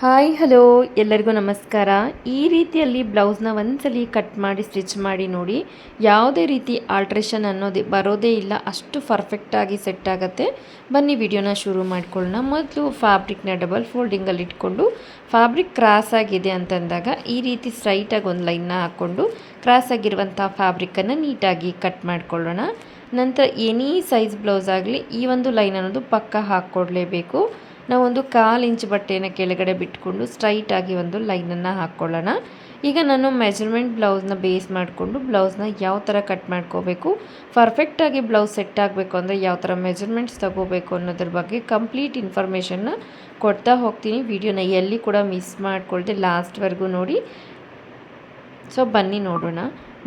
Hi hello ಎಲ್ಲರಿಗೂ ನಮಸ್ಕಾರ. ಈ ರೀತಿಯಲ್ಲಿ ಬ್ಲೌಸ್ನ ಒಂದ್ಸಲಿ ಕಟ್ ಮಾಡಿ ಸ್ಟಿಚ್ ಮಾಡಿ ನೋಡಿ. ಯಾವುದೇ ರೀತಿ ಆಲ್ಟ್ರೇಷನ್ ಅನ್ನೋದೇ ಬರೋದೇ ಇಲ್ಲ, ಅಷ್ಟು ಪರ್ಫೆಕ್ಟಾಗಿ ಸೆಟ್ ಆಗುತ್ತೆ. ಬನ್ನಿ ವಿಡಿಯೋನ ಶುರು ಮಾಡ್ಕೊಳ್ಳೋಣ. ಮೊದಲು ಫ್ಯಾಬ್ರಿಕ್ನ ಡಬಲ್ ಫೋಲ್ಡಿಂಗಲ್ಲಿ ಇಟ್ಕೊಂಡು ಫ್ಯಾಬ್ರಿಕ್ ಕ್ರಾಸ್ ಆಗಿದೆ ಅಂತಂದಾಗ ಈ ರೀತಿ ಸ್ಟ್ರೈಟಾಗಿ ಒಂದು ಲೈನ್ನ ಹಾಕ್ಕೊಂಡು ಕ್ರಾಸ್ ಆಗಿರುವಂಥ ಫ್ಯಾಬ್ರಿಕ್ಕನ್ನು ನೀಟಾಗಿ ಕಟ್ ಮಾಡ್ಕೊಳ್ಳೋಣ. ನಂತರ ಎನಿ ಸೈಜ್ ಬ್ಲೌಸ್ ಆಗಲಿ ಈ ಒಂದು ಲೈನ್ ಅನ್ನೋದು ಪಕ್ಕ ಹಾಕ್ಕೊಡ್ಲೇಬೇಕು. ನಾವೊಂದು 1/4 ಇಂಚ್ ಬಟ್ಟೆಯನ್ನು ಕೆಳಗಡೆ ಬಿಟ್ಕೊಂಡು ಸ್ಟ್ರೈಟಾಗಿ ಒಂದು ಲೈನನ್ನು ಹಾಕ್ಕೊಳ್ಳೋಣ. ಈಗ ನಾನು ಮೆಜರ್ಮೆಂಟ್ ಬ್ಲೌಸ್ನ ಬೇಸ್ ಮಾಡಿಕೊಂಡು ಬ್ಲೌಸ್ನ ಯಾವ ಥರ ಕಟ್ ಮಾಡ್ಕೋಬೇಕು, ಪರ್ಫೆಕ್ಟಾಗಿ ಬ್ಲೌಸ್ ಸೆಟ್ ಆಗಬೇಕು ಅಂದರೆ ಯಾವ ಥರ ಮೆಜರ್ಮೆಂಟ್ಸ್ ತಗೋಬೇಕು ಅನ್ನೋದ್ರ ಬಗ್ಗೆ ಕಂಪ್ಲೀಟ್ ಇನ್ಫಾರ್ಮೇಷನ್ನ ಕೊಡ್ತಾ ಹೋಗ್ತೀನಿ. ವಿಡಿಯೋನ ಎಲ್ಲಿ ಕೂಡ ಮಿಸ್ ಮಾಡ್ಕೊಳ್ದೆ ಲಾಸ್ಟ್ವರೆಗೂ ನೋಡಿ. ಸೊ ಬನ್ನಿ ನೋಡೋಣ.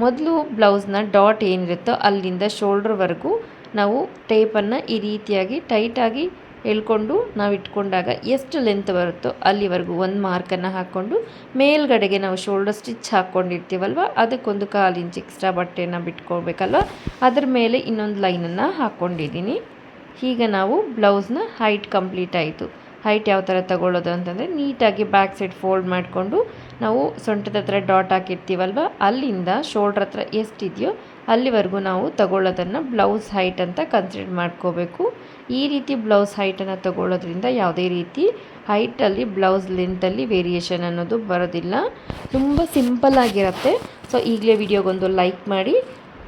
ಮೊದಲು ಬ್ಲೌಸ್ನ ಡಾಟ್ ಏನಿರುತ್ತೋ ಅಲ್ಲಿಂದ ಶೋಲ್ಡ್ರ್ವರೆಗೂ ನಾವು ಟೇಪನ್ನು ಈ ರೀತಿಯಾಗಿ ಟೈಟಾಗಿ ಎಳ್ಕೊಂಡು ನಾವು ಇಟ್ಕೊಂಡಾಗ ಎಷ್ಟು ಲೆಂತ್ ಬರುತ್ತೋ ಅಲ್ಲಿವರೆಗೂ ಒಂದು ಮಾರ್ಕನ್ನು ಹಾಕ್ಕೊಂಡು ಮೇಲ್ಗಡೆಗೆ ನಾವು ಶೋಲ್ಡರ್ ಸ್ಟಿಚ್ ಹಾಕ್ಕೊಂಡಿರ್ತೀವಲ್ವ ಅದಕ್ಕೊಂದು 1/4 ಇಂಚ್ ಎಕ್ಸ್ಟ್ರಾ ಬಟ್ಟೆಯನ್ನು ಬಿಟ್ಕೊಳ್ಬೇಕಲ್ವ, ಅದ್ರ ಮೇಲೆ ಇನ್ನೊಂದು ಲೈನನ್ನು ಹಾಕ್ಕೊಂಡಿದ್ದೀನಿ. ಈಗ ನಾವು ಬ್ಲೌಸ್ನ ಹೈಟ್ ಕಂಪ್ಲೀಟ್ ಆಯಿತು. ಹೈಟ್ ಯಾವ ಥರ ತಗೊಳ್ಳೋದು ಅಂತಂದರೆ ನೀಟಾಗಿ ಬ್ಯಾಕ್ ಸೈಡ್ ಫೋಲ್ಡ್ ಮಾಡಿಕೊಂಡು ನಾವು ಸೊಂಟದ ಹತ್ರ ಡಾಟ್ ಹಾಕಿರ್ತೀವಲ್ವ ಅಲ್ಲಿಂದ ಶೋಲ್ಡ್ರ್ ಹತ್ರ ಎಷ್ಟಿದೆಯೋ ಅಲ್ಲಿವರೆಗೂ ನಾವು ತಗೊಳ್ಳೋದನ್ನು ಬ್ಲೌಸ್ ಹೈಟ್ ಅಂತ ಕನ್ಸಿಡರ್ ಮಾಡ್ಕೋಬೇಕು. ಈ ರೀತಿ ಬ್ಲೌಸ್ ಹೈಟನ್ನು ತಗೊಳ್ಳೋದ್ರಿಂದ ಯಾವುದೇ ರೀತಿ ಹೈಟಲ್ಲಿ ಬ್ಲೌಸ್ ಲೆಂತಲ್ಲಿ ವೇರಿಯೇಷನ್ ಅನ್ನೋದು ಬರೋದಿಲ್ಲ. ತುಂಬ ಸಿಂಪಲ್ಲಾಗಿರುತ್ತೆ. ಸೊ ಈಗಲೇ ವಿಡಿಯೋಗೊಂದು ಲೈಕ್ ಮಾಡಿ.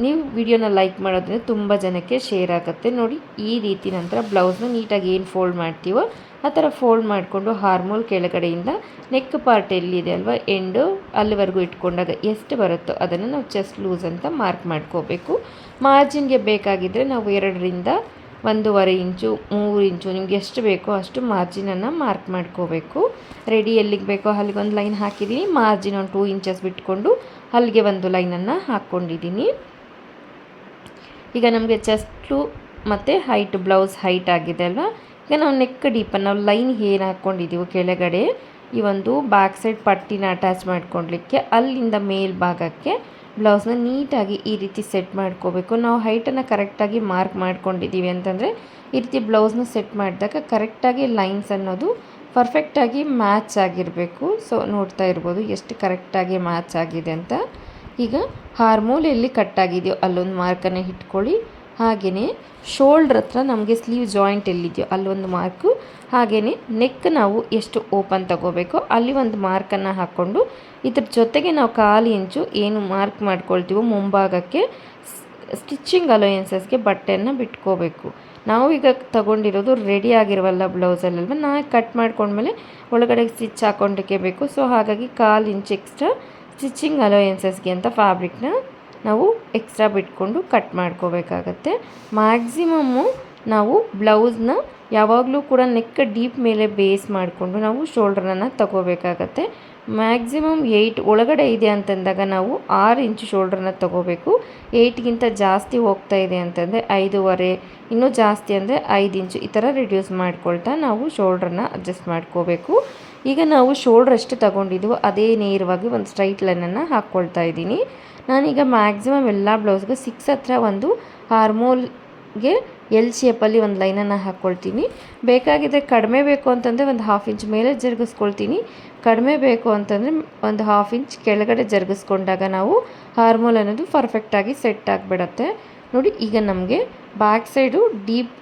ನೀವು ವಿಡಿಯೋನ ಲೈಕ್ ಮಾಡೋದ್ರಿಂದ ತುಂಬ ಜನಕ್ಕೆ ಶೇರ್ ಆಗುತ್ತೆ ನೋಡಿ. ಈ ರೀತಿ ನಂತರ ಬ್ಲೌಸ್ನ ನೀಟಾಗಿ ಏನು ಫೋಲ್ಡ್ ಮಾಡ್ತೀವೋ ಆ ಥರ ಫೋಲ್ಡ್ ಮಾಡಿಕೊಂಡು ಹಾರ್ಮೋಲ್ ಕೆಳಗಡೆಯಿಂದ ನೆಕ್ ಪಾರ್ಟ್ ಎಲ್ಲಿದೆ ಅಲ್ವಾ ಎಂಡು ಅಲ್ಲಿವರೆಗೂ ಇಟ್ಕೊಂಡಾಗ ಎಷ್ಟು ಬರುತ್ತೋ ಅದನ್ನು ನಾವು ಚೆಸ್ಟ್ ಲೂಸ್ ಅಂತ ಮಾರ್ಕ್ ಮಾಡ್ಕೋಬೇಕು. ಮಾರ್ಜಿನ್ಗೆ ಬೇಕಾಗಿದ್ದರೆ ನಾವು 2ರಿಂದ 1.5 ಇಂಚು 3 ಇಂಚು ನಿಮ್ಗೆ ಎಷ್ಟು ಬೇಕೋ ಅಷ್ಟು ಮಾರ್ಜಿನನ್ನು ಮಾರ್ಕ್ ಮಾಡ್ಕೋಬೇಕು. ರೆಡಿ ಎಲ್ಲಿಗೆ ಬೇಕೋ ಅಲ್ಲಿಗೊಂದು ಲೈನ್ ಹಾಕಿದ್ದೀನಿ. ಮಾರ್ಜಿನ್ ಒಂದು 2 ಇಂಚಸ್ ಬಿಟ್ಕೊಂಡು ಅಲ್ಲಿಗೆ ಒಂದು ಲೈನನ್ನು ಹಾಕ್ಕೊಂಡಿದ್ದೀನಿ. ಈಗ ನಮಗೆ ಚೆಸ್ಟು ಮತ್ತು ಹೈಟ್ ಬ್ಲೌಸ್ ಹೈಟ್ ಆಗಿದೆ ಅಲ್ವಾ. ಈಗ ನಾವು ನೆಕ್ ಡೀಪನ್ನು ನಾವು ಲೈನ್ ಏನು ಹಾಕ್ಕೊಂಡಿದ್ದೀವೋ ಕೆಳಗಡೆ ಈ ಒಂದು ಬ್ಯಾಕ್ ಸೈಡ್ ಪಟ್ಟಿನ ಅಟ್ಯಾಚ್ ಮಾಡ್ಕೊಳ್ಲಿಕ್ಕೆ ಅಲ್ಲಿಂದ ಮೇಲ್ಭಾಗಕ್ಕೆ ಬ್ಲೌಸ್ನ ನೀಟಾಗಿ ಈ ರೀತಿ ಸೆಟ್ ಮಾಡ್ಕೋಬೇಕು. ನಾವು ಹೈಟನ್ನು ಕರೆಕ್ಟಾಗಿ ಮಾರ್ಕ್ ಮಾಡ್ಕೊಂಡಿದ್ದೀವಿ ಅಂತಂದರೆ ಈ ರೀತಿ ಬ್ಲೌಸ್ನ ಸೆಟ್ ಮಾಡಿದಾಗ ಕರೆಕ್ಟಾಗಿ ಲೈನ್ಸ್ ಅನ್ನೋದು ಪರ್ಫೆಕ್ಟಾಗಿ ಮ್ಯಾಚ್ ಆಗಿರಬೇಕು. ಸೊ ನೋಡ್ತಾ ಇರ್ಬೋದು ಎಷ್ಟು ಕರೆಕ್ಟಾಗಿ ಮ್ಯಾಚ್ ಆಗಿದೆ ಅಂತ. ಈಗ ಹಾರ್ಮೋಲ್ ಎಲ್ಲಿ ಕಟ್ಟಾಗಿದೆಯೋ ಅಲ್ಲೊಂದು ಮಾರ್ಕನ್ನು ಇಟ್ಕೊಳ್ಳಿ. ಹಾಗೆಯೇ ಶೋಲ್ಡ್ರ್ ಹತ್ರ ನಮಗೆ ಸ್ಲೀವ್ ಜಾಯಿಂಟ್ ಎಲ್ಲಿದೆಯೋ ಅಲ್ಲೊಂದು ಮಾರ್ಕು, ಹಾಗೆಯೇ ನೆಕ್ ನಾವು ಎಷ್ಟು ಓಪನ್ ತಗೋಬೇಕೋ ಅಲ್ಲಿ ಒಂದು ಮಾರ್ಕನ್ನು ಹಾಕ್ಕೊಂಡು ಇದ್ರ ಜೊತೆಗೆ ನಾವು 1/4 ಇಂಚು ಏನು ಮಾರ್ಕ್ ಮಾಡ್ಕೊಳ್ತೀವೋ ಮುಂಭಾಗಕ್ಕೆ ಸ್ಟಿಚ್ಚಿಂಗ್ ಅಲೋಯನ್ಸಸ್ಗೆ ಬಟ್ಟೆಯನ್ನು ಬಿಟ್ಕೋಬೇಕು. ನಾವು ಈಗ ತಗೊಂಡಿರೋದು ರೆಡಿ ಆಗಿರುವಲ್ಲ ಬ್ಲೌಸಲ್ಲಲ್ವ, ನಾ ಕಟ್ ಮಾಡ್ಕೊಂಡ್ಮೇಲೆ ಒಳಗಡೆ ಸ್ಟಿಚ್ ಹಾಕ್ಕೊಂಡಕ್ಕೆ ಬೇಕು. ಸೊ ಹಾಗಾಗಿ 1/4 ಇಂಚ್ ಎಕ್ಸ್ಟ್ರಾ ಸ್ಟಿಚ್ಚಿಂಗ್ ಅಲೋಯನ್ಸಸ್ಗೆ ಅಂತ ಫ್ಯಾಬ್ರಿಕ್ನ ನಾವು ಎಕ್ಸ್ಟ್ರಾ ಬಿಟ್ಕೊಂಡು ಕಟ್ ಮಾಡ್ಕೋಬೇಕಾಗತ್ತೆ. ಮ್ಯಾಕ್ಸಿಮಮ್ಮು ನಾವು ಬ್ಲೌಸ್ನ ಯಾವಾಗಲೂ ಕೂಡ ನೆಕ್ ಡೀಪ್ ಮೇಲೆ ಬೇಸ್ ಮಾಡಿಕೊಂಡು ನಾವು ಶೋಲ್ಡ್ರನ್ನು ತಗೋಬೇಕಾಗತ್ತೆ. ಮ್ಯಾಕ್ಸಿಮಮ್ 8 ಒಳಗಡೆ ಇದೆ ಅಂತಂದಾಗ ನಾವು 6 ಇಂಚು ಶೋಲ್ಡ್ರನ್ನ ತಗೋಬೇಕು. 8ಗಿಂತ ಜಾಸ್ತಿ ಹೋಗ್ತಾ ಇದೆ ಅಂತಂದರೆ 5.5, ಇನ್ನೂ ಜಾಸ್ತಿ ಅಂದರೆ 5 ಇಂಚು ಈ ಥರ ರಿಡ್ಯೂಸ್ ಮಾಡ್ಕೊಳ್ತಾ ನಾವು ಶೋಲ್ಡ್ರನ್ನ ಅಡ್ಜಸ್ಟ್ ಮಾಡ್ಕೋಬೇಕು. ಈಗ ನಾವು ಶೋಲ್ಡ್ರ್ ಎಷ್ಟು ತಗೊಂಡಿದ್ವೋ ಅದೇ ನೇರವಾಗಿ ಒಂದು ಸ್ಟ್ರೈಟ್ ಲೈನನ್ನು ಹಾಕ್ಕೊಳ್ತಾ ಇದ್ದೀನಿ. ನಾನೀಗ ಮ್ಯಾಕ್ಸಿಮಮ್ ಎಲ್ಲ ಬ್ಲೌಸ್ಗೂ 6 ಹತ್ರ ಒಂದು ಹಾರ್ಮೋಲ್ಗೆ ಎಲ್ ಶೇಪಲ್ಲಿ ಒಂದು ಲೈನನ್ನು ಹಾಕ್ಕೊಳ್ತೀನಿ. ಬೇಕಾಗಿದ್ದರೆ ಕಡಿಮೆ ಬೇಕು ಅಂತಂದರೆ ಒಂದು 1/2 ಇಂಚ್ ಮೇಲೆ ಜರುಗಿಸ್ಕೊಳ್ತೀನಿ. ಕಡಿಮೆ ಬೇಕು ಅಂತಂದರೆ ಒಂದು 1/2 ಇಂಚ್ ಕೆಳಗಡೆ ಜರುಗಿಸ್ಕೊಂಡಾಗ ನಾವು ಹಾರ್ಮೋಲ್ ಅನ್ನೋದು ಪರ್ಫೆಕ್ಟಾಗಿ ಸೆಟ್ ಆಗಿಬಿಡತ್ತೆ ನೋಡಿ. ಈಗ ನಮಗೆ ಬ್ಯಾಕ್ ಸೈಡು ಡೀಪ್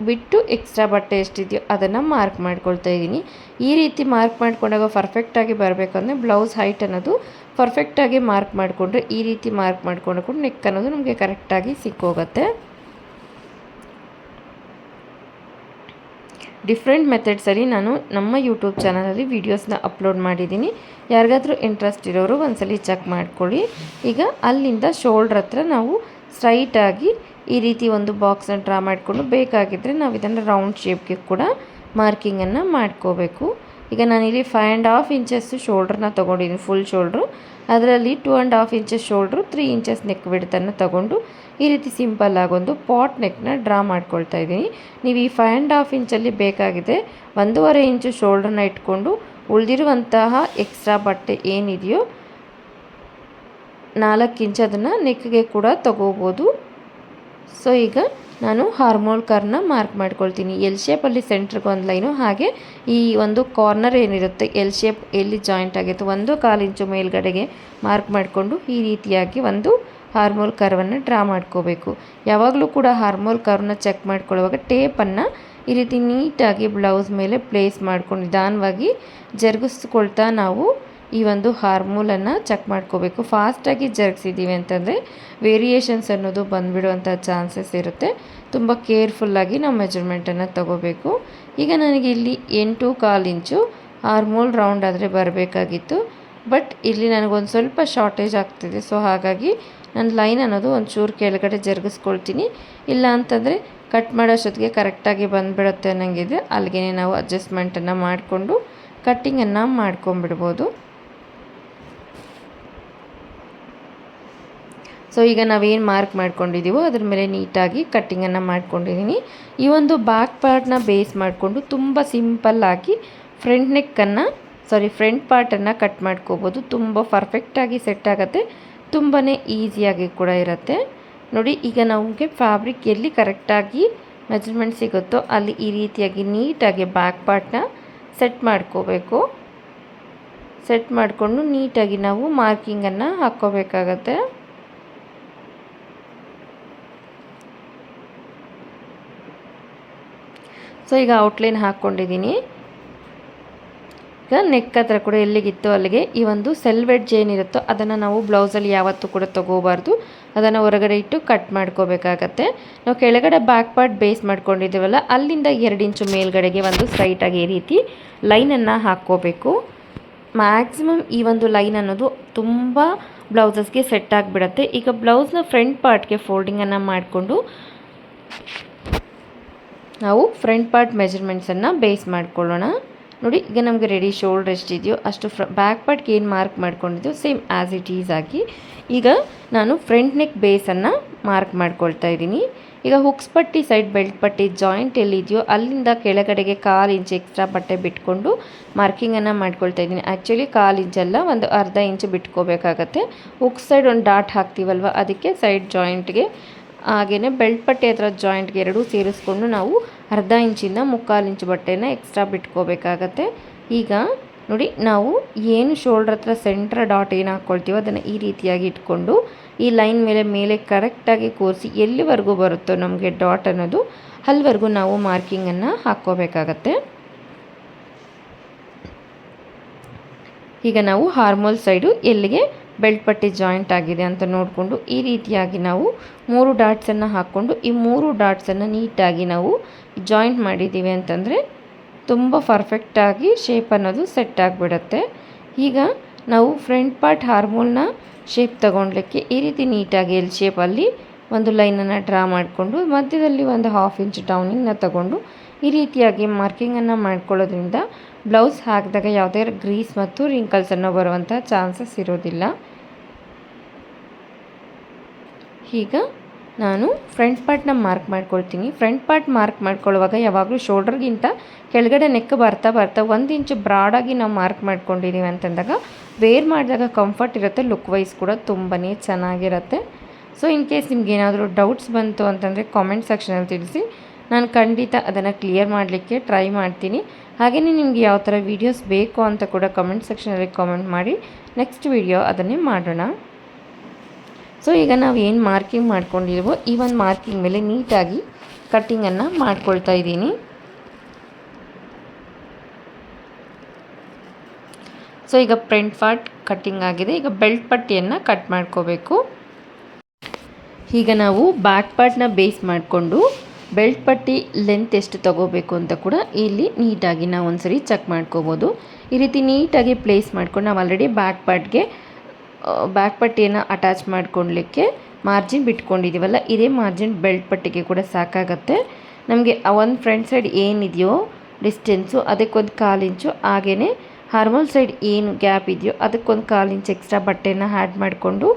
ಬಿಟ್ಟು ಎಕ್ಸ್ಟ್ರಾ ಬಟ್ಟೆ ಎಷ್ಟಿದೆಯೋ ಅದನ್ನು ಮಾರ್ಕ್ ಮಾಡ್ಕೊಳ್ತಾ ಇದ್ದೀನಿ. ಈ ರೀತಿ ಮಾರ್ಕ್ ಮಾಡ್ಕೊಂಡಾಗ ಪರ್ಫೆಕ್ಟಾಗಿ ಬರಬೇಕು ಅಂದರೆ ಬ್ಲೌಸ್ ಹೈಟ್ ಅನ್ನೋದು ಪರ್ಫೆಕ್ಟಾಗಿ ಮಾರ್ಕ್ ಮಾಡಿಕೊಂಡ್ರೆ ಈ ರೀತಿ ಮಾರ್ಕ್ ಮಾಡ್ಕೊಂಡು ನೆಕ್ ಅನ್ನೋದು ನಮಗೆ ಕರೆಕ್ಟಾಗಿ ಸಿಕ್ಕೋಗುತ್ತೆ. ಡಿಫ್ರೆಂಟ್ ಮೆಥಡ್ಸಲ್ಲಿ ನಾನು ನಮ್ಮ ಯೂಟ್ಯೂಬ್ ಚಾನಲಲ್ಲಿ ವೀಡಿಯೋಸ್ನ ಅಪ್ಲೋಡ್ ಮಾಡಿದ್ದೀನಿ. ಯಾರಿಗಾದರೂ ಇಂಟ್ರೆಸ್ಟ್ ಇರೋರು ಒಂದ್ಸಲಿ ಚೆಕ್ ಮಾಡ್ಕೊಳ್ಳಿ. ಈಗ ಅಲ್ಲಿಂದ ಶೋಲ್ಡ್ರ್ ಹತ್ರ ನಾವು ಸ್ಟ್ರೈಟಾಗಿ ಈ ರೀತಿ ಒಂದು ಬಾಕ್ಸನ್ನು ಡ್ರಾ ಮಾಡಿಕೊಂಡು ಬೇಕಾಗಿದ್ದರೆ ನಾವು ಇದನ್ನು ರೌಂಡ್ ಶೇಪ್ಗೆ ಕೂಡ ಮಾರ್ಕಿಂಗನ್ನು ಮಾಡ್ಕೋಬೇಕು. ಈಗ ನಾನಿಲ್ಲಿ 5.5 ಇಂಚಸ್ಸು ಶೋಲ್ಡ್ರನ್ನ ತೊಗೊಂಡಿದ್ದೀನಿ, ಫುಲ್ ಶೋಲ್ಡ್ರು. ಅದರಲ್ಲಿ 2.5 ಇಂಚಸ್ ಶೋಲ್ಡ್ರು, 3 ಇಂಚಸ್ ನೆಕ್ ವಿಡ್ತನ್ನು ತಗೊಂಡು ಈ ರೀತಿ ಸಿಂಪಲ್ ಆಗೊಂದು ಪಾಟ್ ನೆಕ್ನ ಡ್ರಾ ಮಾಡ್ಕೊಳ್ತಾ ಇದ್ದೀನಿ. ನೀವು ಈ 5.5 ಇಂಚಲ್ಲಿ ಬೇಕಾಗಿದೆ 1.5 ಇಂಚು ಶೋಲ್ಡ್ರನ್ನ ಇಟ್ಕೊಂಡು ಉಳಿದಿರುವಂತಹ ಎಕ್ಸ್ಟ್ರಾ ಬಟ್ಟೆ ಏನಿದೆಯೋ 4 ಇಂಚ್ ಅದನ್ನು ನೆಕ್ಗೆ ಕೂಡ ತಗೋಬೋದು. ಸೊ ಈಗ ನಾನು ಹಾರ್ಮೋಲ್ ಕರ್ವ್ನ ಮಾರ್ಕ್ ಮಾಡ್ಕೊಳ್ತೀನಿ. ಎಲ್ ಶೇಪಲ್ಲಿ ಸೆಂಟ್ರಿಗೆ ಒಂದು ಲೈನು, ಹಾಗೆ ಈ ಒಂದು ಕಾರ್ನರ್ ಏನಿರುತ್ತೆ ಎಲ್ ಶೇಪ್ ಎಲ್ಲಿ ಜಾಯಿಂಟ್ ಆಗಿತ್ತು 1/4 ಇಂಚು ಮೇಲ್ಗಡೆಗೆ ಮಾರ್ಕ್ ಮಾಡಿಕೊಂಡು ಈ ರೀತಿಯಾಗಿ ಒಂದು ಹಾರ್ಮೋಲ್ ಕರ್ವನ್ನು ಡ್ರಾ ಮಾಡ್ಕೋಬೇಕು. ಯಾವಾಗಲೂ ಕೂಡ ಹಾರ್ಮೋಲ್ ಕರ್ವ್ನ ಚೆಕ್ ಮಾಡ್ಕೊಳ್ಳುವಾಗ ಟೇಪನ್ನು ಈ ರೀತಿ ನೀಟಾಗಿ ಬ್ಲೌಸ್ ಮೇಲೆ ಪ್ಲೇಸ್ ಮಾಡ್ಕೊಂಡು ನಿಧಾನವಾಗಿ ಜರುಗಿಸ್ಕೊಳ್ತಾ ನಾವು ಈ ಒಂದು ಹಾರ್ಮೋಲನ್ನು ಚೆಕ್ ಮಾಡ್ಕೋಬೇಕು. ಫಾಸ್ಟಾಗಿ ಜರುಗಿಸಿದ್ದೀವಿ ಅಂತಂದರೆ ವೇರಿಯೇಷನ್ಸ್ ಅನ್ನೋದು ಬಂದುಬಿಡುವಂಥ ಚಾನ್ಸಸ್ ಇರುತ್ತೆ. ತುಂಬ ಕೇರ್ಫುಲ್ಲಾಗಿ ನಾವು ಮೆಜರ್ಮೆಂಟನ್ನು ತಗೋಬೇಕು. ಈಗ ನನಗೆ ಇಲ್ಲಿ 8.25 ಇಂಚು ಹಾರ್ಮೋಲ್ ರೌಂಡ್ ಆದರೆ ಬರಬೇಕಾಗಿತ್ತು. ಬಟ್ ಇಲ್ಲಿ ನನಗೊಂದು ಸ್ವಲ್ಪ ಶಾರ್ಟೇಜ್ ಆಗ್ತಿದೆ. ಸೊ ಹಾಗಾಗಿ ನನ್ನ ಲೈನ್ ಅನ್ನೋದು ಒಂಚೂರು ಕೆಳಗಡೆ ಜರುಗಿಸ್ಕೊಳ್ತೀನಿ. ಇಲ್ಲ ಅಂತಂದರೆ ಕಟ್ ಮಾಡೋಷ್ಟೊತ್ತಿಗೆ ಕರೆಕ್ಟಾಗಿ ಬಂದುಬಿಡುತ್ತೆ ಅನ್ನಂಗಿದೆ. ಅಲ್ಲಿಗೆ ನಾವು ಅಡ್ಜಸ್ಟ್ಮೆಂಟನ್ನು ಮಾಡಿಕೊಂಡು ಕಟ್ಟಿಂಗನ್ನು ಮಾಡ್ಕೊಂಬಿಡ್ಬೋದು. ಸೊ ಈಗ ನಾವೇನು ಮಾರ್ಕ್ ಮಾಡ್ಕೊಂಡಿದ್ದೀವೋ ಅದ್ರ ಮೇಲೆ ನೀಟಾಗಿ ಕಟ್ಟಿಂಗನ್ನು ಮಾಡ್ಕೊಂಡಿದ್ದೀನಿ. ಈ ಒಂದು ಬ್ಯಾಕ್ ಪಾರ್ಟ್ನ ಬೇಸ್ ಮಾಡಿಕೊಂಡು ತುಂಬ ಸಿಂಪಲ್ಲಾಗಿ ಫ್ರಂಟ್ ಪಾರ್ಟನ್ನು ಕಟ್ ಮಾಡ್ಕೋಬೋದು. ತುಂಬ ಪರ್ಫೆಕ್ಟಾಗಿ ಸೆಟ್ ಆಗುತ್ತೆ, ತುಂಬಾ ಈಸಿಯಾಗಿ ಕೂಡ ಇರುತ್ತೆ. ನೋಡಿ, ಈಗ ನಮಗೆ ಫ್ಯಾಬ್ರಿಕ್ ಎಲ್ಲಿ ಕರೆಕ್ಟಾಗಿ ಮೆಜರ್ಮೆಂಟ್ ಸಿಗುತ್ತೋ ಅಲ್ಲಿ ಈ ರೀತಿಯಾಗಿ ನೀಟಾಗಿ ಬ್ಯಾಕ್ ಪಾರ್ಟ್ನ ಸೆಟ್ ಮಾಡ್ಕೋಬೇಕು. ಸೆಟ್ ಮಾಡಿಕೊಂಡು ನೀಟಾಗಿ ನಾವು ಮಾರ್ಕಿಂಗನ್ನು ಹಾಕ್ಕೋಬೇಕಾಗತ್ತೆ. ಸೊ ಈಗ ಔಟ್ಲೈನ್ ಹಾಕ್ಕೊಂಡಿದ್ದೀನಿ. ಈಗ ನೆಕ್ ಹತ್ರ ಕೂಡ ಎಲ್ಲಿಗಿತ್ತು ಅಲ್ಲಿಗೆ ಈ ಒಂದು ಸೆಲ್ವೆಡ್ಜ್ ಏನಿರುತ್ತೋ ಅದನ್ನು ನಾವು ಬ್ಲೌಸಲ್ಲಿ ಯಾವತ್ತೂ ಕೂಡ ತೊಗೋಬಾರ್ದು. ಅದನ್ನು ಹೊರಗಡೆ ಇಟ್ಟು ಕಟ್ ಮಾಡ್ಕೋಬೇಕಾಗತ್ತೆ. ನಾವು ಕೆಳಗಡೆ ಬ್ಯಾಕ್ ಪಾರ್ಟ್ ಬೇಸ್ ಮಾಡ್ಕೊಂಡಿದ್ದೀವಲ್ಲ, ಅಲ್ಲಿಂದ 2 ಇಂಚು ಮೇಲ್ಗಡೆಗೆ ಒಂದು ಸ್ಟ್ರೈಟಾಗಿ ಈ ರೀತಿ ಲೈನನ್ನು ಹಾಕ್ಕೋಬೇಕು. ಮ್ಯಾಕ್ಸಿಮಮ್ ಈ ಒಂದು ಲೈನ್ ಅನ್ನೋದು ತುಂಬ ಬ್ಲೌಸಸ್ಗೆ ಸೆಟ್ ಆಗಿಬಿಡುತ್ತೆ. ಈಗ ಬ್ಲೌಸ್ನ ಫ್ರಂಟ್ ಪಾರ್ಟ್ಗೆ ಫೋಲ್ಡಿಂಗನ್ನು ಮಾಡಿಕೊಂಡು ನಾವು ಫ್ರಂಟ್ ಪಾರ್ಟ್ ಮೆಜರ್ಮೆಂಟ್ಸನ್ನು ಬೇಸ್ ಮಾಡ್ಕೊಳ್ಳೋಣ. ನೋಡಿ, ಈಗ ನಮಗೆ ರೆಡಿ ಶೋಲ್ಡರ್ ಎಷ್ಟಿದೆಯೋ ಅಷ್ಟು ಬ್ಯಾಕ್ ಪಾರ್ಟ್ಗೆ ಏನು ಮಾರ್ಕ್ ಮಾಡ್ಕೊಂಡಿದ್ದೆವು ಸೇಮ್ ಆ್ಯಸ್ ಇಟ್ ಈಸ್ ಆಗಿ ಈಗ ನಾನು ಫ್ರಂಟ್ ನೆಕ್ ಬೇಸನ್ನು ಮಾರ್ಕ್ ಮಾಡ್ಕೊಳ್ತಾ ಇದ್ದೀನಿ. ಈಗ ಹುಕ್ಸ್ ಪಟ್ಟಿ ಸೈಡ್ ಬೆಲ್ಟ್ ಪಟ್ಟಿ ಜಾಯಿಂಟ್ ಎಲ್ಲಿದೆಯೋ ಅಲ್ಲಿಂದ ಕೆಳಗಡೆಗೆ 1/4 ಇಂಚ್ ಎಕ್ಸ್ಟ್ರಾ ಬಟ್ಟೆ ಬಿಟ್ಕೊಂಡು ಮಾರ್ಕಿಂಗನ್ನು ಮಾಡ್ಕೊಳ್ತಾ ಇದ್ದೀನಿ. ಆ್ಯಕ್ಚುಲಿ 1/4 ಇಂಚಲ್ಲ, ಒಂದು ಅರ್ಧ ಇಂಚ್ ಬಿಟ್ಕೋಬೇಕಾಗತ್ತೆ. ಹುಕ್ಸ್ ಸೈಡ್ ಒಂದು ಡಾಟ್ ಹಾಕ್ತೀವಲ್ವ, ಅದಕ್ಕೆ ಸೈಡ್ ಜಾಯಿಂಟ್ಗೆ ಹಾಗೆಯೇ ಬೆಲ್ಟ್ ಪಟ್ಟಿ ಹತ್ರ ಜಾಯಿಂಟ್ಗೆ ಎರಡೂ ಸೇರಿಸ್ಕೊಂಡು ನಾವು ಅರ್ಧ ಇಂಚಿಂದ 3/4 ಇಂಚ್ ಬಟ್ಟೆನ ಎಕ್ಸ್ಟ್ರಾ ಬಿಟ್ಕೋಬೇಕಾಗತ್ತೆ. ಈಗ ನೋಡಿ, ನಾವು ಏನು ಶೋಲ್ಡ್ರ್ ಹತ್ರ ಸೆಂಟ್ರ್ ಡಾಟ್ ಏನು ಹಾಕ್ಕೊಳ್ತೀವೋ ಅದನ್ನು ಈ ರೀತಿಯಾಗಿ ಇಟ್ಕೊಂಡು ಈ ಲೈನ್ ಮೇಲೆ ಕರೆಕ್ಟಾಗಿ ಕೂರಿಸಿ ಎಲ್ಲಿವರೆಗೂ ಬರುತ್ತೋ ನಮಗೆ ಡಾಟ್ ಅನ್ನೋದು ಅಲ್ಲಿವರೆಗೂ ನಾವು ಮಾರ್ಕಿಂಗನ್ನು ಹಾಕ್ಕೋಬೇಕಾಗತ್ತೆ. ಈಗ ನಾವು ಹಾರ್ಮೋಲ್ ಸೈಡು ಎಲ್ಲಿಗೆ ಬೆಲ್ಟ್ ಪಟ್ಟಿ ಜಾಯಿಂಟ್ ಆಗಿದೆ ಅಂತ ನೋಡಿಕೊಂಡು ಈ ರೀತಿಯಾಗಿ ನಾವು 3 ಡಾಟ್ಸನ್ನು ಹಾಕ್ಕೊಂಡು ಈ 3 ಡಾಟ್ಸನ್ನು ನೀಟಾಗಿ ನಾವು ಜಾಯಿಂಟ್ ಮಾಡಿದ್ದೀವಿ ಅಂತಂದರೆ ತುಂಬ ಪರ್ಫೆಕ್ಟಾಗಿ ಶೇಪ್ ಅನ್ನೋದು ಸೆಟ್ ಆಗಿಬಿಡುತ್ತೆ. ಈಗ ನಾವು ಫ್ರಂಟ್ ಪಾರ್ಟ್ ಹಾರ್ಮೋಲ್ನ ಶೇಪ್ ತಗೊಳ್ಲಿಕ್ಕೆ ಈ ರೀತಿ ನೀಟಾಗಿ ಎಲ್ ಶೇಪಲ್ಲಿ ಒಂದು ಲೈನನ್ನು ಡ್ರಾ ಮಾಡಿಕೊಂಡು ಮಧ್ಯದಲ್ಲಿ ಒಂದು 1/2 ಇಂಚ್ ಡೌನಿಂಗ್ನ ತಗೊಂಡು ಈ ರೀತಿಯಾಗಿ ಮಾರ್ಕಿಂಗನ್ನು ಮಾಡ್ಕೊಳ್ಳೋದ್ರಿಂದ ಬ್ಲೌಸ್ ಹಾಕಿದಾಗ ಯಾವುದೇ ಗ್ರೀಸ್ ಮತ್ತು ರಿಂಕಲ್ಸನ್ನು ಬರುವಂಥ ಚಾನ್ಸಸ್ ಇರೋದಿಲ್ಲ. ಈಗ ನಾನು ಫ್ರಂಟ್ ಪಾರ್ಟ್ನ ಮಾರ್ಕ್ ಮಾಡ್ಕೊಳ್ತೀನಿ. ಫ್ರಂಟ್ ಪಾರ್ಟ್ ಮಾರ್ಕ್ ಮಾಡ್ಕೊಳ್ಳುವಾಗ ಯಾವಾಗಲೂ ಶೋಲ್ಡರ್ಗಿಂತ ಕೆಳಗಡೆ ನೆಕ್ ಬರ್ತಾ 1 ಇಂಚ್ ಬ್ರಾಡಾಗಿ ನಾವು ಮಾರ್ಕ್ ಮಾಡ್ಕೊಂಡಿದ್ದೀವಿ ಅಂತಂದಾಗ ವೇರ್ ಮಾಡಿದಾಗ ಕಂಫರ್ಟ್ ಇರುತ್ತೆ, ಲುಕ್ ವೈಸ್ ಕೂಡ ತುಂಬಾ ಚೆನ್ನಾಗಿರುತ್ತೆ. ಸೊ ಇನ್ ಕೇಸ್ ನಿಮ್ಗೆ ಏನಾದರೂ ಡೌಟ್ಸ್ ಬಂತು ಅಂತಂದರೆ ಕಾಮೆಂಟ್ ಸೆಕ್ಷನಲ್ಲಿ ತಿಳಿಸಿ, ನಾನು ಖಂಡಿತ ಅದನ್ನು ಕ್ಲಿಯರ್ ಮಾಡಲಿಕ್ಕೆ ಟ್ರೈ ಮಾಡ್ತೀನಿ. ಹಾಗೆಯೇ ನಿಮಗೆ ಯಾವ ಥರ ವೀಡಿಯೋಸ್ ಬೇಕು ಅಂತ ಕೂಡ ಕಮೆಂಟ್ ಸೆಕ್ಷನಲ್ಲಿ ಕಾಮೆಂಟ್ ಮಾಡಿ, ನೆಕ್ಸ್ಟ್ ವೀಡಿಯೋ ಅದನ್ನೇ ಮಾಡೋಣ. ಸೊ ಈಗ ನಾವು ಏನು ಮಾರ್ಕಿಂಗ್ ಮಾಡ್ಕೊಂಡಿದ್ದೀವೋ ಈ ಒಂದು ಮಾರ್ಕಿಂಗ್ ಮೇಲೆ ನೀಟಾಗಿ ಕಟ್ಟಿಂಗನ್ನು ಮಾಡ್ಕೊಳ್ತಾ ಇದ್ದೀನಿ. ಸೊ ಈಗ ಫ್ರಂಟ್ ಪಾರ್ಟ್ ಕಟ್ಟಿಂಗ್ ಆಗಿದೆ. ಈಗ ಬೆಲ್ಟ್ ಪಟ್ಟಿಯನ್ನು ಕಟ್ ಮಾಡ್ಕೋಬೇಕು. ಈಗ ನಾವು ಬ್ಯಾಕ್ ಪಾರ್ಟ್ನ ಬೇಸ್ ಮಾಡಿಕೊಂಡು ಬೆಲ್ಟ್ ಪಟ್ಟಿ ಲೆಂತ್ ಎಷ್ಟು ತೊಗೋಬೇಕು ಅಂತ ಕೂಡ ಇಲ್ಲಿ ನೀಟಾಗಿ ನಾವು ಒಂದ್ಸರಿ ಚೆಕ್ ಮಾಡ್ಕೋಬೋದು. ಈ ರೀತಿ ನೀಟಾಗಿ ಪ್ಲೇಸ್ ಮಾಡ್ಕೊಂಡು ನಾವು ಆಲ್ರೆಡಿ ಬ್ಯಾಕ್ ಪಟ್ಟಿಯನ್ನು ಅಟ್ಯಾಚ್ ಮಾಡ್ಕೊಳ್ಲಿಕ್ಕೆ ಮಾರ್ಜಿನ್ ಬಿಟ್ಕೊಂಡಿದ್ದೀವಲ್ಲ, ಇದೇ ಮಾರ್ಜಿನ್ ಬೆಲ್ಟ್ ಪಟ್ಟಿಗೆ ಕೂಡ ಸಾಕಾಗತ್ತೆ. ನಮಗೆ ಆ ಒಂದು ಫ್ರಂಟ್ ಸೈಡ್ ಏನಿದೆಯೋ ಡಿಸ್ಟೆನ್ಸು ಅದಕ್ಕೊಂದು 1/4 ಇಂಚು, ಹಾಗೆಯೇ ಹಾರ್ಮೋಲ್ ಸೈಡ್ ಏನು ಗ್ಯಾಪ್ ಇದೆಯೋ ಅದಕ್ಕೊಂದು 1/4 ಇಂಚ್ ಎಕ್ಸ್ಟ್ರಾ ಬಟ್ಟೆನ ಆ್ಯಡ್ ಮಾಡಿಕೊಂಡು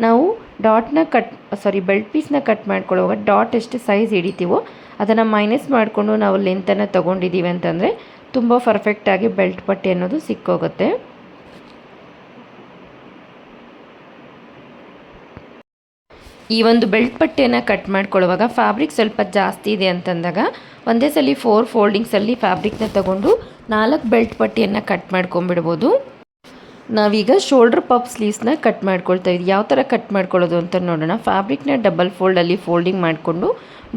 ನಾವು ಬೆಲ್ಟ್ ಪೀಸ್ನ ಕಟ್ ಮಾಡ್ಕೊಳ್ಳುವಾಗ ಡಾಟ್ ಎಷ್ಟು ಸೈಜ್ ಹಿಡಿತೀವೋ ಅದನ್ನು ಮೈನಸ್ ಮಾಡಿಕೊಂಡು ನಾವು ಲೆಂತನ್ನು ತೊಗೊಂಡಿದ್ದೀವಿ ಅಂತಂದರೆ ತುಂಬ ಪರ್ಫೆಕ್ಟಾಗಿ ಬೆಲ್ಟ್ ಪಟ್ಟಿ ಅನ್ನೋದು ಸಿಕ್ಕೋಗುತ್ತೆ. ಈ ಒಂದು ಬೆಲ್ಟ್ ಪಟ್ಟಿಯನ್ನು ಕಟ್ ಮಾಡ್ಕೊಳ್ಳುವಾಗ ಫ್ಯಾಬ್ರಿಕ್ ಸ್ವಲ್ಪ ಜಾಸ್ತಿ ಇದೆ ಅಂತಂದಾಗ ಒಂದೇ ಸಲ 4 ಫೋಲ್ಡಿಂಗ್ಸಲ್ಲಿ ಫ್ಯಾಬ್ರಿಕ್ನ ತಗೊಂಡು 4 ಬೆಲ್ಟ್ ಪಟ್ಟಿಯನ್ನು ಕಟ್ ಮಾಡ್ಕೊಂಬಿಡ್ಬೋದು. ನಾವೀಗ ಶೋಲ್ಡ್ರ್ ಪಫ್ ಸ್ಲೀವ್ಸ್ನ ಕಟ್ ಮಾಡ್ಕೊಳ್ತಾ ಇದ್ದೀವಿ. ಯಾವ ಥರ ಕಟ್ ಮಾಡ್ಕೊಳ್ಳೋದು ಅಂತ ನೋಡೋಣ. ಫ್ಯಾಬ್ರಿಕ್ನ ಡಬಲ್ ಫೋಲ್ಡಲ್ಲಿ ಫೋಲ್ಡಿಂಗ್ ಮಾಡಿಕೊಂಡು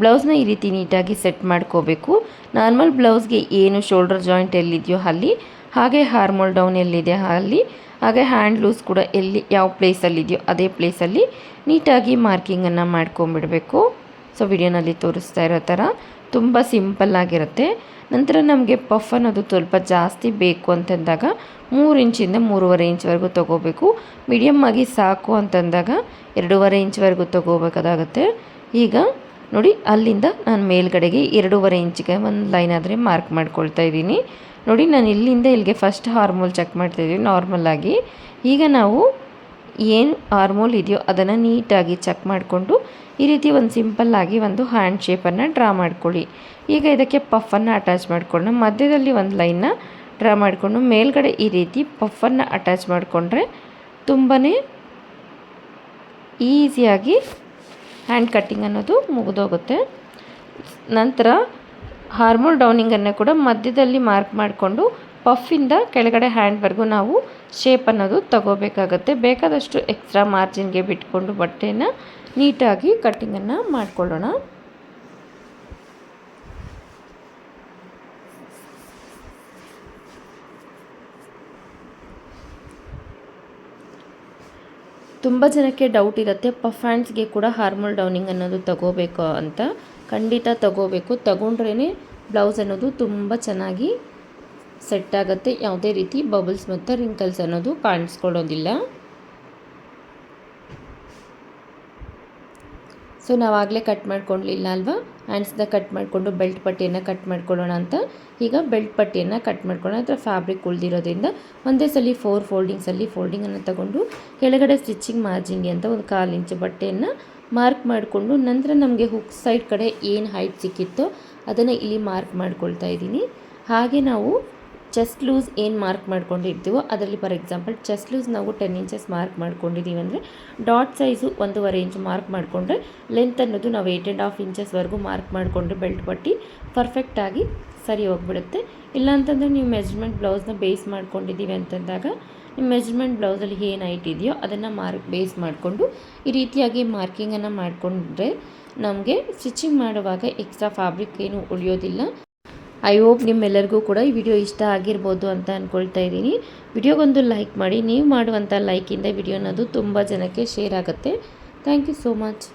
ಬ್ಲೌಸ್ನ ಈ ರೀತಿ ನೀಟಾಗಿ ಸೆಟ್ ಮಾಡ್ಕೋಬೇಕು. ನಾರ್ಮಲ್ ಬ್ಲೌಸ್ಗೆ ಏನು ಶೋಲ್ಡರ್ ಜಾಯಿಂಟ್ ಎಲ್ಲಿದೆಯೋ ಅಲ್ಲಿ, ಹಾಗೆ ಹಾರ್ಮೋಲ್ ಡೌನ್ ಎಲ್ಲಿದೆ ಅಲ್ಲಿ, ಹಾಗೆ ಹ್ಯಾಂಡ್ ಲೂಸ್ ಕೂಡ ಎಲ್ಲಿ ಯಾವ ಪ್ಲೇಸಲ್ಲಿದೆಯೋ ಅದೇ ಪ್ಲೇಸಲ್ಲಿ ನೀಟಾಗಿ ಮಾರ್ಕಿಂಗನ್ನು ಮಾಡ್ಕೊಂಬಿಡಬೇಕು. ಸೊ ವಿಡಿಯೋನಲ್ಲಿ ತೋರಿಸ್ತಾ ಇರೋ ಥರ ತುಂಬ ಸಿಂಪಲ್ಲಾಗಿರುತ್ತೆ. ನಂತರ ನಮಗೆ ಪಫ್ ಅನ್ನೋದು ಸ್ವಲ್ಪ ಜಾಸ್ತಿ ಬೇಕು ಅಂತಂದಾಗ 3 ಇಂಚಿಂದ 3.5 ಇಂಚ್ವರೆಗೂ ತೊಗೋಬೇಕು. ಮೀಡಿಯಮ್ ಆಗಿ ಸಾಕು ಅಂತಂದಾಗ 2.5 ಇಂಚ್ವರೆಗೂ ತೊಗೋಬೇಕಾಗುತ್ತೆ. ಈಗ ನೋಡಿ, ಅಲ್ಲಿಂದ ನಾನು ಮೇಲ್ಗಡೆಗೆ 2.5 ಇಂಚಿಗೆ ಒಂದು ಲೈನ್ ಆದರೆ ಮಾರ್ಕ್ ಮಾಡ್ಕೊಳ್ತಾ ಇದ್ದೀನಿ. ನೋಡಿ, ನಾನು ಇಲ್ಲಿಂದ ಇಲ್ಲಿಗೆ ಫಸ್ಟ್ ಹಾರ್ಮೋಲ್ ಚೆಕ್ ಮಾಡ್ತಾಯಿದ್ದೀನಿ ನಾರ್ಮಲಾಗಿ. ಈಗ ನಾವು ಏನು ಆರ್ಮೋಲ್ ಇದೆಯೋ ಅದನ್ನು ನೀಟಾಗಿ ಚೆಕ್ ಮಾಡಿಕೊಂಡು ಈ ರೀತಿ ಒಂದು ಸಿಂಪಲ್ಲಾಗಿ ಒಂದು ಹ್ಯಾಂಡ್ ಶೇಪನ್ನು ಡ್ರಾ ಮಾಡ್ಕೊಳ್ಳಿ. ಈಗ ಇದಕ್ಕೆ ಪಫನ್ನು ಅಟ್ಯಾಚ್ ಮಾಡ್ಕೊಂಡು ಮಧ್ಯದಲ್ಲಿ ಒಂದು ಲೈನ್ನ ಡ್ರಾ ಮಾಡಿಕೊಂಡು ಮೇಲ್ಗಡೆ ಈ ರೀತಿ ಪಫನ್ನು ಅಟ್ಯಾಚ್ ಮಾಡಿಕೊಂಡ್ರೆ ತುಂಬಾ ಈಸಿಯಾಗಿ ಹ್ಯಾಂಡ್ ಕಟ್ಟಿಂಗ್ ಅನ್ನೋದು ಮುಗಿದೋಗುತ್ತೆ. ನಂತರ ಹಾರ್ಮೋಲ್ ಡೌನಿಂಗನ್ನು ಕೂಡ ಮಧ್ಯದಲ್ಲಿ ಮಾರ್ಕ್ ಮಾಡಿಕೊಂಡು ಪಫಿಂದ ಕೆಳಗಡೆ ಹ್ಯಾಂಡ್ವರೆಗೂ ನಾವು ಶೇಪ್ ಅನ್ನೋದು ತಗೋಬೇಕಾಗತ್ತೆ. ಬೇಕಾದಷ್ಟು ಎಕ್ಸ್ಟ್ರಾ ಮಾರ್ಜಿನ್ಗೆ ಬಿಟ್ಕೊಂಡು ಬಟ್ಟೆನ ನೀಟಾಗಿ ಕಟ್ಟಿಂಗನ್ನು ಮಾಡಿಕೊಳ್ಳೋಣ. ತುಂಬ ಜನಕ್ಕೆ ಡೌಟ್ ಇರುತ್ತೆ, ಪಫ್ ಹ್ಯಾಂಡ್ಸ್ಗೆ ಕೂಡ ಹಾರ್ಮೋಲ್ ಡೌನಿಂಗ್ ಅನ್ನೋದು ತಗೋಬೇಕು ಅಂತ. ಖಂಡಿತ ತಗೋಬೇಕು. ತಗೊಂಡ್ರೇ ಬ್ಲೌಸ್ ಅನ್ನೋದು ತುಂಬ ಚೆನ್ನಾಗಿ ಸೆಟ್ ಆಗುತ್ತೆ. ಯಾವುದೇ ರೀತಿ ಬಬಲ್ಸ್ ಮತ್ತು ರಿಂಕಲ್ಸ್ ಅನ್ನೋದು ಕಾಣಿಸ್ಕೊಳ್ಳೋದಿಲ್ಲ. ಸೊ ನಾವಾಗಲೇ ಕಟ್ ಮಾಡ್ಕೊಳ್ಳಿಲ್ಲ ಅಲ್ವಾ, ಹ್ಯಾಂಡ್ಸ್ನ ಕಟ್ ಮಾಡಿಕೊಂಡು ಬೆಲ್ಟ್ ಪಟ್ಟಿಯನ್ನು ಕಟ್ ಮಾಡ್ಕೊಳ್ಳೋಣ ಅಂತ. ಈಗ ಬೆಲ್ಟ್ ಪಟ್ಟಿಯನ್ನು ಕಟ್ ಮಾಡ್ಕೊಳ್ಳೋಣ. ಅಥವಾ ಫ್ಯಾಬ್ರಿಕ್ ಉಳಿದಿರೋದ್ರಿಂದ ಒಂದೇ ಸಲ 4 ಫೋಲ್ಡಿಂಗ್ಸಲ್ಲಿ ಫೋಲ್ಡಿಂಗನ್ನು ತಗೊಂಡು ಕೆಳಗಡೆ ಸ್ಟಿಚಿಂಗ್ ಮಾರ್ಜಿನ್ಗೆ ಅಂತ ಒಂದು 1/4 ಇಂಚು ಬಟ್ಟೆಯನ್ನು ಮಾರ್ಕ್ ಮಾಡಿಕೊಂಡು ನಂತರ ನಮಗೆ ಹುಕ್ ಸೈಡ್ ಕಡೆ ಏನು ಹೈಟ್ ಸಿಕ್ಕಿತ್ತೋ ಅದನ್ನು ಇಲ್ಲಿ ಮಾರ್ಕ್ ಮಾಡ್ಕೊಳ್ತಾ ಇದ್ದೀನಿ. ಹಾಗೆ ನಾವು ಚೆಸ್ಟ್ ಲೂಸ್ ಏನು ಮಾರ್ಕ್ ಮಾಡ್ಕೊಂಡಿರ್ತೀವೋ ಅದರಲ್ಲಿ ಫಾರ್ ಎಕ್ಸಾಂಪಲ್ ಚೆಸ್ಟ್ ಲೂಸ್ ನಾವು 10 ಇಂಚಸ್ ಮಾರ್ಕ್ ಮಾಡ್ಕೊಂಡಿದ್ದೀವಿ ಅಂದರೆ ಡಾಟ್ ಸೈಜು 1.5 ಇಂಚ್ ಮಾರ್ಕ್ ಮಾಡಿಕೊಂಡ್ರೆ ಲೆಂತ್ ಅನ್ನೋದು ನಾವು 8.5 ಇಂಚಸ್ವರೆಗೂ ಮಾರ್ಕ್ ಮಾಡಿಕೊಂಡ್ರೆ ಬೆಲ್ಟ್ ಪಟ್ಟಿ ಪರ್ಫೆಕ್ಟಾಗಿ ಸರಿ ಹೋಗ್ಬಿಡುತ್ತೆ. ಇಲ್ಲಾಂತಂದರೆ ನೀವು ಮೆಜರ್ಮೆಂಟ್ ಬ್ಲೌಸ್ನ ಬೇಸ್ ಮಾಡ್ಕೊಂಡಿದ್ದೀವಿ ಅಂತಂದಾಗ ನಿಮ್ಮ ಮೆಜರ್ಮೆಂಟ್ ಬ್ಲೌಸಲ್ಲಿ ಏನು ಹೈಟ್ ಇದೆಯೋ ಅದನ್ನು ಬೇಸ್ ಮಾಡಿಕೊಂಡು ಈ ರೀತಿಯಾಗಿ ಮಾರ್ಕಿಂಗನ್ನು ಮಾಡಿಕೊಂಡ್ರೆ ನಮಗೆ ಸ್ಟಿಚಿಂಗ್ ಮಾಡುವಾಗ ಎಕ್ಸ್ಟ್ರಾ ಫ್ಯಾಬ್ರಿಕ್ ಏನು ಉಳಿಯೋದಿಲ್ಲ. ಐ ಹೋಪ್ ನಿಮ್ಮೆಲ್ಲರಿಗೂ ಕೂಡ ಈ ವಿಡಿಯೋ ಇಷ್ಟ ಆಗಿರ್ಬೋದು ಅಂತ ಅಂದ್ಕೊಳ್ತಾ ಇದ್ದೀನಿ. ವಿಡಿಯೋಗೊಂದು ಲೈಕ್ ಮಾಡಿ. ನೀವು ಮಾಡುವಂಥ ಲೈಕಿಂದ ವಿಡಿಯೋ ಅನ್ನೋದು ತುಂಬ ಜನಕ್ಕೆ ಶೇರ್ ಆಗುತ್ತೆ. Thank you so much.